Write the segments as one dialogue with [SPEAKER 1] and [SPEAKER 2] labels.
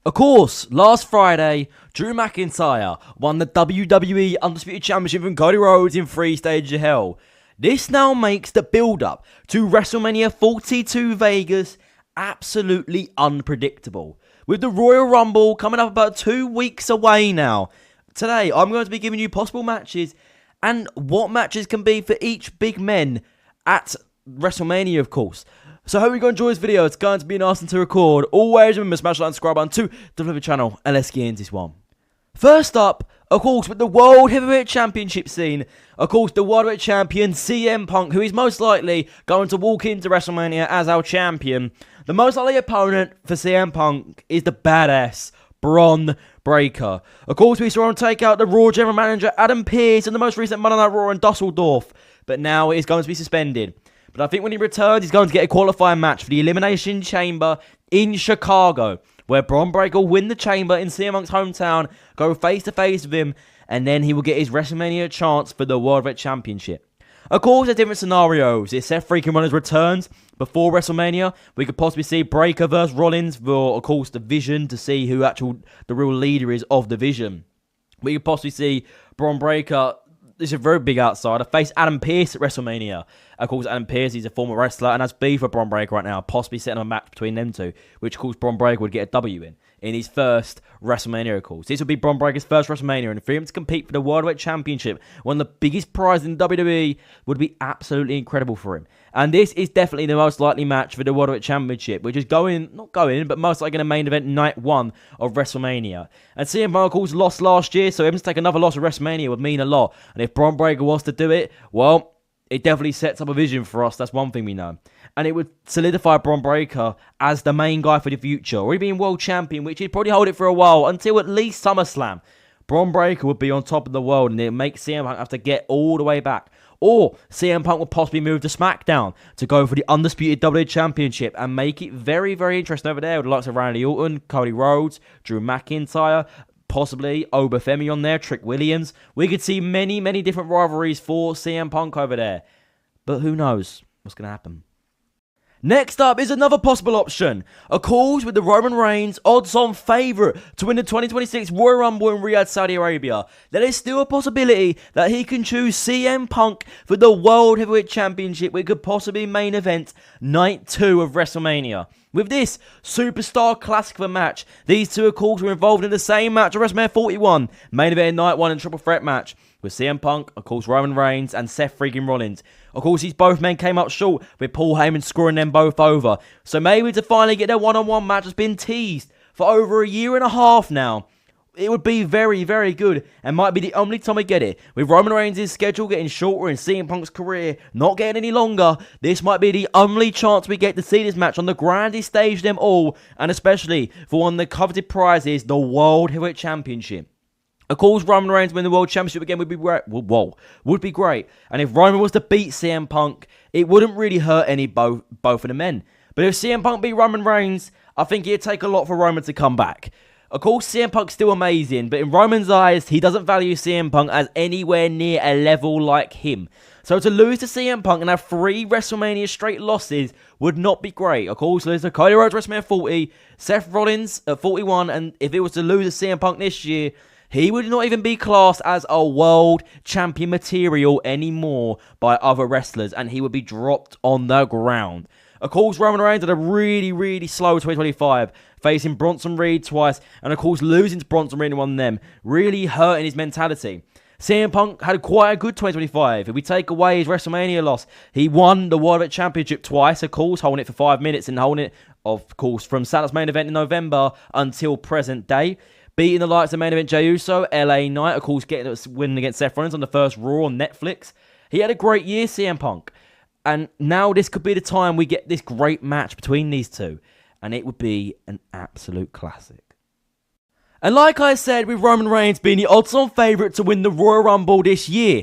[SPEAKER 1] Of course, last Friday, Drew McIntyre won the WWE Undisputed Championship from Cody Rhodes in 3 stages of hell. This now makes the build-up to WrestleMania 42 Vegas absolutely unpredictable. With the Royal Rumble coming up about 2 weeks away now, today I'm going to be giving you possible matches and what matches can be for each big men at WrestleMania, of course. So I hope you guys enjoy this video. It's going to be nice and to record. Always remember, smash that subscribe button to develop the channel, and let's get into this one. First up, of course, with the World Heavyweight Championship scene, of course, the World Heavyweight Champion, CM Punk, who is most likely going to walk into WrestleMania as our champion. The most likely opponent for CM Punk is the badass Bron Breakker. Of course, we saw him take out the Raw General Manager, Adam Pearce, in the most recent Monday Night Raw in Dusseldorf, but now it is going to be suspended. But I think when he returns, he's going to get a qualifying match for the Elimination Chamber in Chicago, where Bron Breakker will win the Chamber in CM Punk's hometown, go face-to-face with him, and then he will get his WrestleMania chance for the World Heavyweight Championship. Of course, there's different scenarios. If Seth freaking Rollins returns before WrestleMania, we could possibly see Breakker versus Rollins for, of course, the Vision, to see who the real leader is of the Vision. We could possibly see Bron Breakker, this is a very big outsider, face Adam Pearce at WrestleMania. Of course, Adam Pearce is a former wrestler and has beef for Bron Breakker right now, possibly setting up a match between them two, which of course Bron Breakker would get a W in his first WrestleMania, of course. This would be Bron Breakker's first WrestleMania, and for him to compete for the World Heavyweight Championship, one of the biggest prizes in WWE, would be absolutely incredible for him. And this is definitely the most likely match for the World Heavyweight Championship, which is but most likely in the main event night 1 of WrestleMania. And CM Punk, of course, lost last year, so him to take another loss at WrestleMania would mean a lot. And if Bron Breakker wants to do it, well, it definitely sets up a vision for us. That's one thing we know. And it would solidify Bron Breakker as the main guy for the future, or even world champion, which he'd probably hold it for a while, until at least SummerSlam. Bron Breakker would be on top of the world, and it would make CM Punk have to get all the way back. Or CM Punk would possibly move to SmackDown to go for the Undisputed WWE Championship and make it very, very interesting over there with the likes of Randy Orton, Cody Rhodes, Drew McIntyre, possibly Obafemi on there, Trick Williams. We could see many, many different rivalries for CM Punk over there. But who knows what's going to happen. Next up is another possible option. Of course, with the Roman Reigns odds-on favourite to win the 2026 Royal Rumble in Riyadh, Saudi Arabia, there is still a possibility that he can choose CM Punk for the World Heavyweight Championship, which could possibly main event Night 2 of WrestleMania. With this superstar classic of a match, these two, of course, were involved in the same match at WrestleMania 41, main event Night 1 and Triple Threat match, with CM Punk, of course, Roman Reigns, and Seth freaking Rollins. Of course, these both men came up short, with Paul Heyman scoring them both over. So maybe to finally get their one-on-one match has been teased for over a year and a half now. It would be very, very good, and might be the only time we get it. With Roman Reigns' schedule getting shorter and CM Punk's career not getting any longer, this might be the only chance we get to see this match on the grandest stage of them all, and especially for one of the coveted prizes, the World Heavyweight Championship. Of course, Roman Reigns winning the World Championship again would be great. Would be great. And if Roman was to beat CM Punk, it wouldn't really hurt both of the men. But if CM Punk beat Roman Reigns, I think it'd take a lot for Roman to come back. Of course, CM Punk's still amazing, but in Roman's eyes, he doesn't value CM Punk as anywhere near a level like him. So to lose to CM Punk and have 3 WrestleMania straight losses would not be great. Of course, lose to Cody Rhodes at WrestleMania 40, Seth Rollins at 41, and if it was to lose to CM Punk this year, he would not even be classed as a world champion material anymore by other wrestlers, and he would be dropped on the ground. Of course, Roman Reigns had a really, really slow 2025, facing Bronson Reed twice, and of course losing to Bronson Reed in one of them, really hurting his mentality. CM Punk had quite a good 2025. If we take away his WrestleMania loss, he won the World Heavyweight Championship twice, of course, holding it for 5 minutes and holding it, of course, from Saturday's main event in November until present day. Beating the likes of main event Jey Uso, LA Knight, of course, getting a win against Seth Rollins on the first Raw on Netflix. He had a great year, CM Punk. And now this could be the time we get this great match between these two. And it would be an absolute classic. And like I said, with Roman Reigns being the odds-on favourite to win the Royal Rumble this year,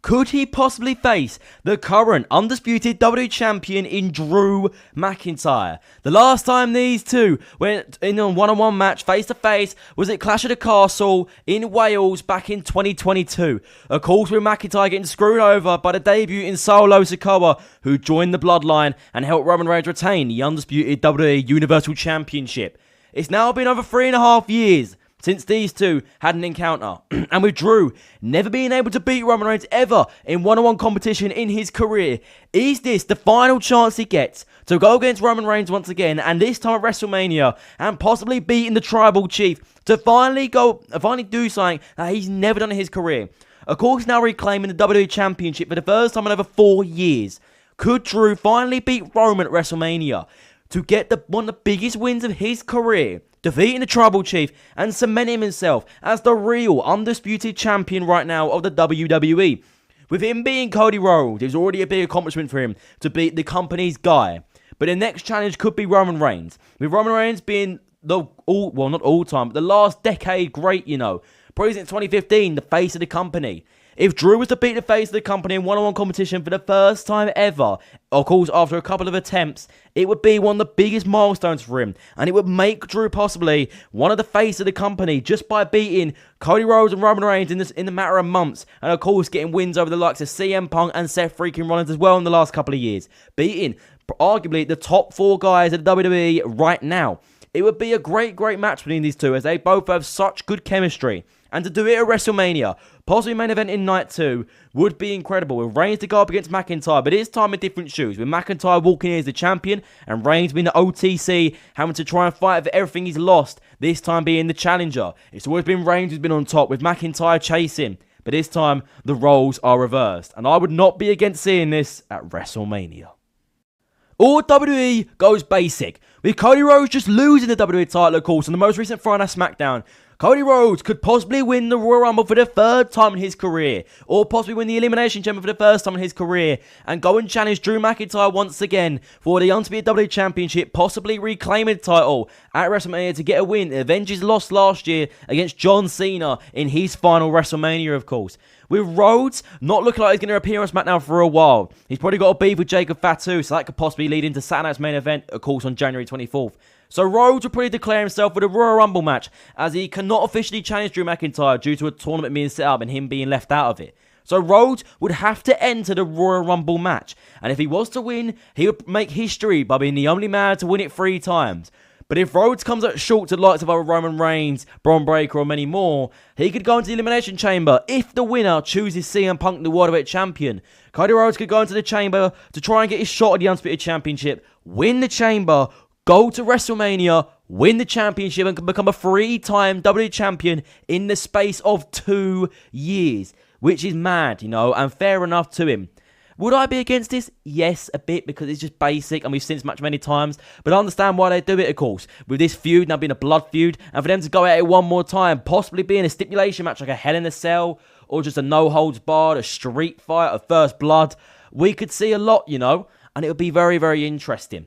[SPEAKER 1] could he possibly face the current undisputed WWE champion in Drew McIntyre? The last time these two went in a one-on-one match face-to-face was at Clash of the Castle in Wales back in 2022. Of course, with McIntyre getting screwed over by the debut in Solo Sikoa, who joined the Bloodline and helped Roman Reigns retain the undisputed WWE Universal Championship. It's now been over 3.5 years since these two had an encounter. And with Drew never being able to beat Roman Reigns ever in one-on-one competition in his career, is this the final chance he gets to go against Roman Reigns once again, and this time at WrestleMania, and possibly beating the Tribal Chief to finally do something that he's never done in his career? Of course, now reclaiming the WWE Championship for the first time in over 4 years. Could Drew finally beat Roman at WrestleMania to get one of the biggest wins of his career, defeating the Tribal Chief and cementing himself as the real undisputed champion right now of the WWE? With him being Cody Rhodes, it was already a big accomplishment for him to beat the company's guy. But the next challenge could be Roman Reigns. With Roman Reigns being not all time, but the last decade great, probably since 2015, the face of the company. If Drew was to beat the face of the company in one-on-one competition for the first time ever, of course after a couple of attempts, it would be one of the biggest milestones for him, and it would make Drew possibly one of the face of the company just by beating Cody Rhodes and Roman Reigns in the matter of months, and of course getting wins over the likes of CM Punk and Seth freaking Rollins as well in the last couple of years, beating arguably the top 4 guys at the WWE right now. It would be a great match between these two, as they both have such good chemistry. And to do it at WrestleMania, possibly main event in night 2, would be incredible. With Reigns to go up against McIntyre, but this time in different shoes. With McIntyre walking in as the champion, and Reigns being the OTC, having to try and fight for everything he's lost, this time being the challenger. It's always been Reigns who's been on top, with McIntyre chasing. But this time, the roles are reversed. And I would not be against seeing this at WrestleMania. Or WWE goes basic, with Cody Rhodes just losing the WWE title, of course, on the most recent Friday SmackDown. Cody Rhodes could possibly win the Royal Rumble for the 3rd time in his career, or possibly win the Elimination Chamber for the 1st time in his career, and go and challenge Drew McIntyre once again for the undisputed WWE Championship, possibly reclaiming the title at WrestleMania to get a win. Avenge his loss last year against John Cena in his final WrestleMania, of course. With Rhodes not looking like he's going to appear on SmackDown for a while. He's probably got a beef with Jacob Fatu, so that could possibly lead into Saturday night's main event, of course, on January 24th. So Rhodes will probably declare himself for the Royal Rumble match, as he cannot officially challenge Drew McIntyre due to a tournament being set up and him being left out of it. So Rhodes would have to enter the Royal Rumble match, and if he was to win, he would make history by being the only man to win it 3 times. But if Rhodes comes up short to the likes of other Roman Reigns, Braun Breaker, or many more, he could go into the Elimination Chamber if the winner chooses CM Punk, the World Heavyweight Champion. Cody Rhodes could go into the Chamber to try and get his shot at the Undisputed Championship, win the Chamber, go to WrestleMania, win the championship, and can become a 3-time WWE Champion in the space of 2 years. Which is mad, and fair enough to him. Would I be against this? Yes, a bit, because it's just basic, and we've seen this match many times. But I understand why they do it, of course. With this feud now being a blood feud, and for them to go at it one more time, possibly being a stipulation match like a Hell in a Cell, or just a no-holds-barred, a street fight, a First Blood, we could see a lot, and it would be very, very interesting.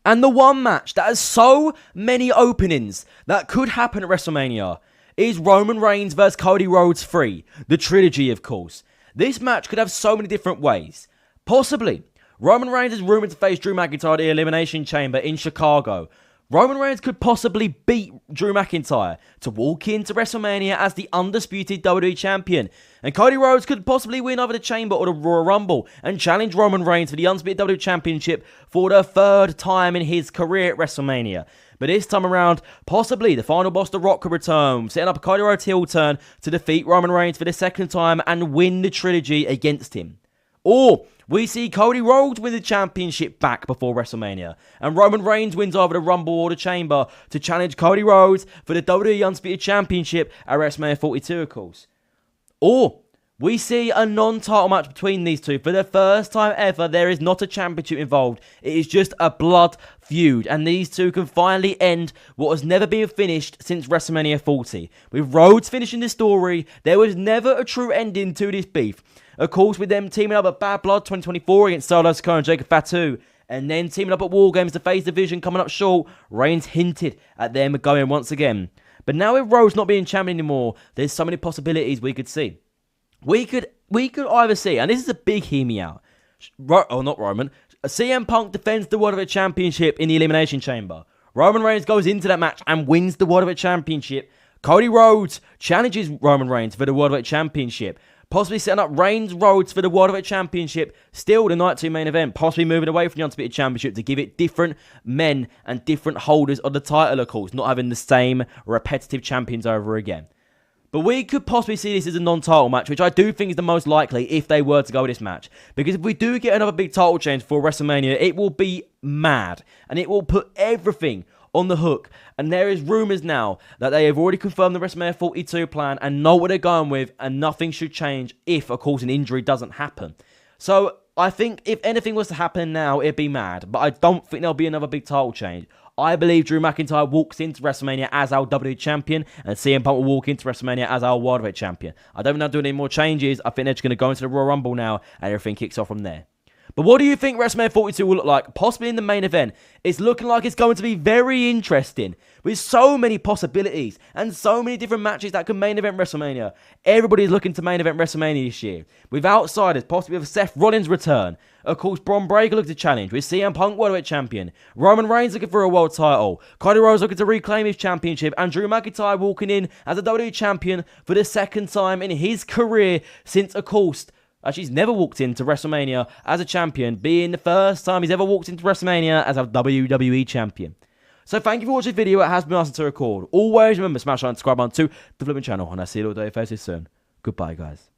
[SPEAKER 1] And the one match that has so many openings that could happen at WrestleMania is Roman Reigns vs Cody Rhodes 3, the trilogy, of course. This match could have so many different ways. Possibly, Roman Reigns is rumoured to face Drew McIntyre at the Elimination Chamber in Chicago. Roman Reigns could possibly beat Drew McIntyre to walk into WrestleMania as the undisputed WWE Champion. And Cody Rhodes could possibly win either the Chamber or the Royal Rumble and challenge Roman Reigns for the undisputed WWE Championship for the 3rd time in his career at WrestleMania. But this time around, possibly the final boss, The Rock, could return, setting up a Cody Rhodes heel turn to defeat Roman Reigns for the 2nd time and win the trilogy against him. Or we see Cody Rhodes win the championship back before WrestleMania, and Roman Reigns wins either the Rumble or the Chamber to challenge Cody Rhodes for the WWE Undisputed Championship at WrestleMania 42, of course. Or we see a non-title match between these two. For the first time ever, there is not a championship involved. It is just a blood feud, and these two can finally end what has never been finished since WrestleMania 40. With Rhodes finishing the story, there was never a true ending to this beef. Of course, with them teaming up at Bad Blood 2024 against Solo Sikoa and Jacob Fatu, and then teaming up at War Games to face Division coming up short, Reigns hinted at them going once again. But now with Rhodes not being champion anymore, there's so many possibilities we could see. We could either see, and this is a big hear me out, not Roman, CM Punk defends the World Heavyweight Championship in the Elimination Chamber. Roman Reigns goes into that match and wins the World Heavyweight Championship. Cody Rhodes challenges Roman Reigns for the World Heavyweight Championship. possibly setting up Reigns Rhodes for the World Heavyweight Championship, still the Night 2 main event, possibly moving away from the Undisputed Championship to give it different men and different holders of the title, of course, not having the same repetitive champions over again. But we could possibly see this as a non-title match, which I do think is the most likely if they were to go with this match. Because if we do get another big title change for WrestleMania, it will be mad. And it will put everything on the hook. And there is rumours now that they have already confirmed the WrestleMania 42 plan and know what they're going with. And nothing should change if, of course, an injury doesn't happen. So I think if anything was to happen now, it'd be mad. But I don't think there'll be another big title change. I believe Drew McIntyre walks into WrestleMania as our WWE Champion, and CM Punk will walk into WrestleMania as our World Heavyweight Champion. I don't think they'll do any more changes. I think they're just going to go into the Royal Rumble now, and everything kicks off from there. But what do you think WrestleMania 42 will look like? Possibly in the main event. It's looking like it's going to be very interesting. With so many possibilities and so many different matches that could main event WrestleMania. Everybody's looking to main event WrestleMania this year. With outsiders, possibly with Seth Rollins' return. Of course, Braun Breaker looking to challenge. With CM Punk World Heavyweight Champion. Roman Reigns looking for a world title. Cody Rhodes looking to reclaim his championship. And Drew McIntyre walking in as a WWE Champion for the second time in his career since, of course, he's never walked into WrestleMania as a champion, being the first time he's ever walked into WrestleMania as a WWE champion. So thank you for watching the video. It has been awesome to record. Always remember, smash that subscribe button to the flipping channel, and I'll see you all day faces soon. Goodbye, guys.